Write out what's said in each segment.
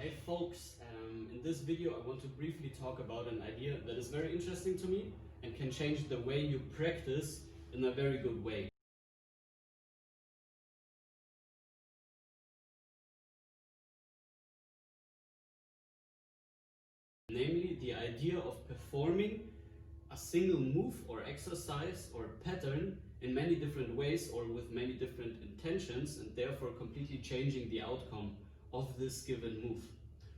Hey folks, in this video I want to briefly talk about an idea that is very interesting to me and can change the way you practice in a very good way. Namely, the idea of performing a single move or exercise or pattern in many different ways or with many different intentions, and therefore completely changing the outcome of this given move.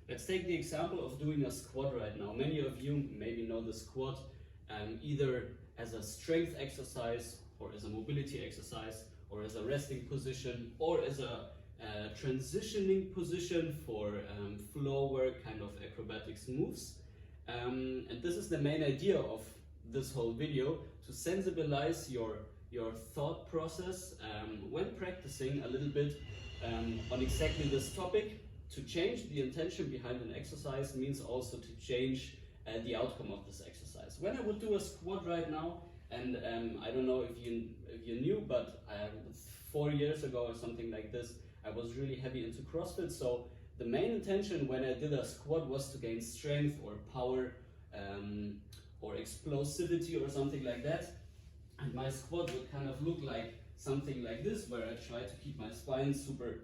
Let's take the example of doing a squat right now. Many of you maybe know the squat either as a strength exercise or as a mobility exercise or as a resting position or as a transitioning position for floor work, kind of acrobatics moves. And this is the main idea of this whole video, to sensibilize your thought process when practicing a little bit on exactly this topic. To change the intention behind an exercise means also to change the outcome of this exercise. When I would do a squat right now, and I don't know if you knew, but 4 years ago or something like this, I was really heavy into CrossFit. So the main intention when I did a squat was to gain strength or power or explosivity or something like that. And my squat would kind of look like something like this, where I try to keep my spine super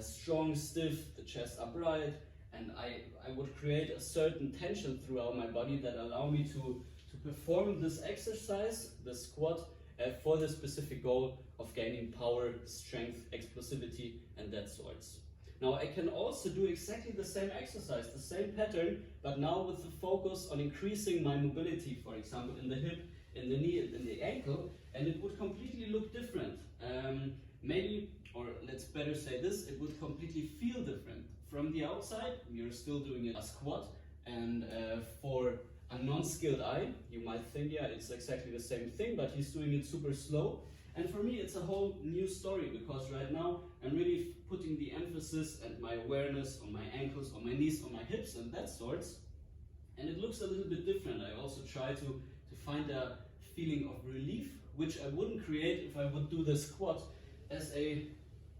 strong, stiff, the chest upright, and I would create a certain tension throughout my body that allow me to perform this exercise, the squat, for the specific goal of gaining power, strength, explosivity, and that sorts. Now I can also do exactly the same exercise, the same pattern, but now with the focus on increasing my mobility, for example in the hip, in the knee, and in the ankle, and it would completely look different. Maybe, or let's better say this, it would completely feel different. From the outside, you're still doing a squat, and for a non-skilled eye, you might think, yeah, it's exactly the same thing, but he's doing it super slow. And for me, it's a whole new story, because right now I'm really putting the emphasis and my awareness on my ankles, on my knees, on my hips, and that sorts. And it looks a little bit different. I also try to find a feeling of relief, which I wouldn't create if I would do the squat as a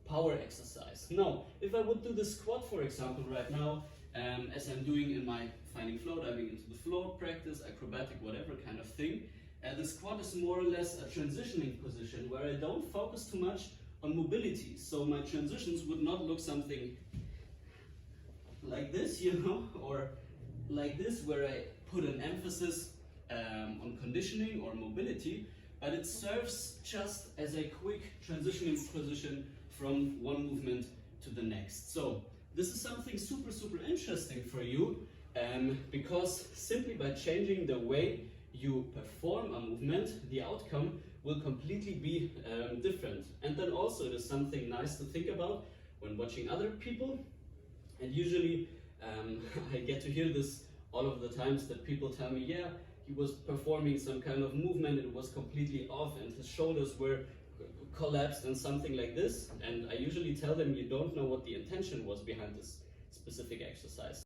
power exercise. No, if I would do the squat, for example, right now, as I'm doing in my finding flow, diving into the floor practice, acrobatic, whatever kind of thing, the squat is more or less a transitioning position where I don't focus too much on mobility. So my transitions would not look something like this, or like this, where I put an emphasis on conditioning or mobility, but it serves just as a quick transitioning position from one movement to the next. So this is something super interesting for you, because simply by changing the way you perform a movement, the outcome will completely be different. And then also it is something nice to think about when watching other people. And usually I get to hear this all of the times, that people tell me, yeah, he was performing some kind of movement, it was completely off and his shoulders were collapsed and something like this. And I usually tell them, you don't know what the intention was behind this specific exercise.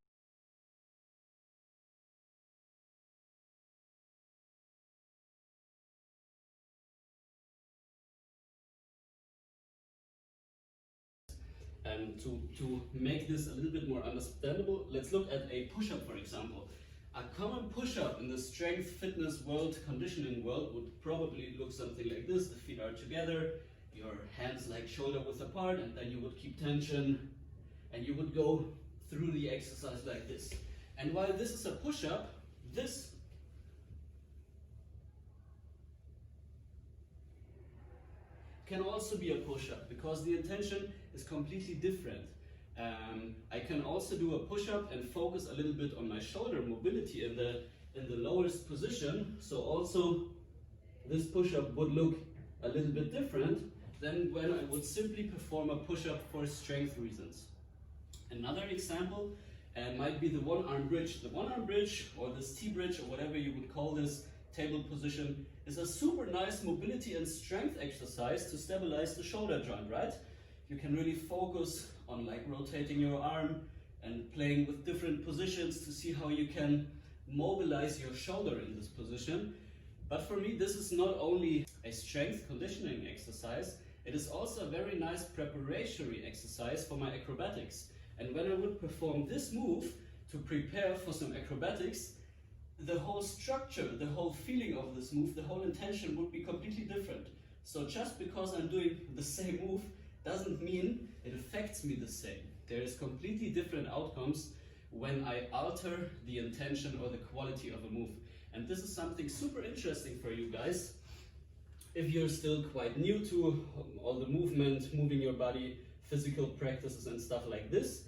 To make this a little bit more understandable, let's look at a push-up, for example. A common push-up in the strength, fitness world, conditioning world would probably look something like this. The feet are together, your hands like shoulder width apart, and then you would keep tension, and you would go through the exercise like this. And while this is a push-up, this can also be a push-up, because the intention is completely different. I can also do a push-up and focus a little bit on my shoulder mobility in the lowest position. So also this push-up would look a little bit different than when I would simply perform a push-up for strength reasons. Another example might be the one-arm bridge. The one-arm bridge, or this T-bridge, or whatever you would call this table position, is a super nice mobility and strength exercise to stabilize the shoulder joint, right? You can really focus on like rotating your arm and playing with different positions to see how you can mobilize your shoulder in this position. But for me, this is not only a strength conditioning exercise, it is also a very nice preparatory exercise for my acrobatics. And when I would perform this move to prepare for some acrobatics, the whole structure, the whole feeling of this move, the whole intention would be completely different. So just because I'm doing the same move doesn't mean it affects me the same. There is completely different outcomes when I alter the intention or the quality of a move. And this is something super interesting for you guys. If you're still quite new to all the movement, moving your body, physical practices and stuff like this,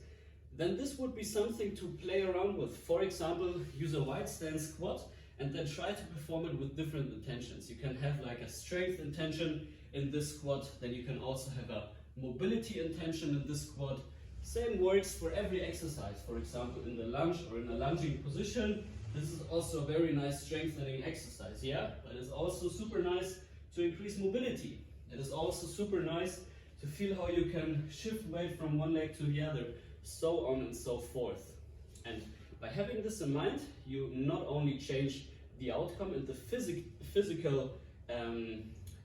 then this would be something to play around with. For example, use a wide stance squat and then try to perform it with different intentions. You can have like a strength intention in this squat, then you can also have a mobility intention in this squat. Same works for every exercise. For example, in the lunge or in a lunging position, this is also a very nice strengthening exercise, yeah? But it's also super nice to increase mobility. It is also super nice to feel how you can shift weight from one leg to the other, so on and so forth. And by having this in mind, you not only change the outcome and the physical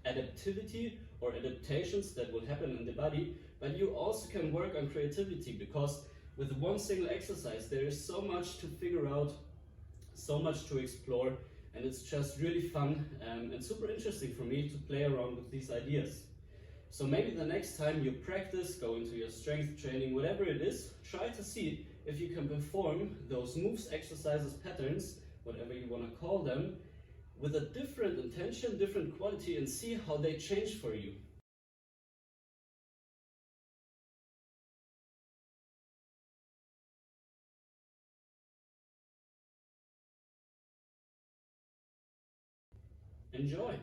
adaptivity or adaptations that will happen in the body, but you also can work on creativity, because with one single exercise there is so much to figure out, so much to explore, and it's just really fun and super interesting for me to play around with these ideas. So maybe the next time you practice, go into your strength training, whatever it is, try to see if you can perform those moves, exercises, patterns, whatever you want to call them, with a different intention, different quality, and see how they change for you. Enjoy!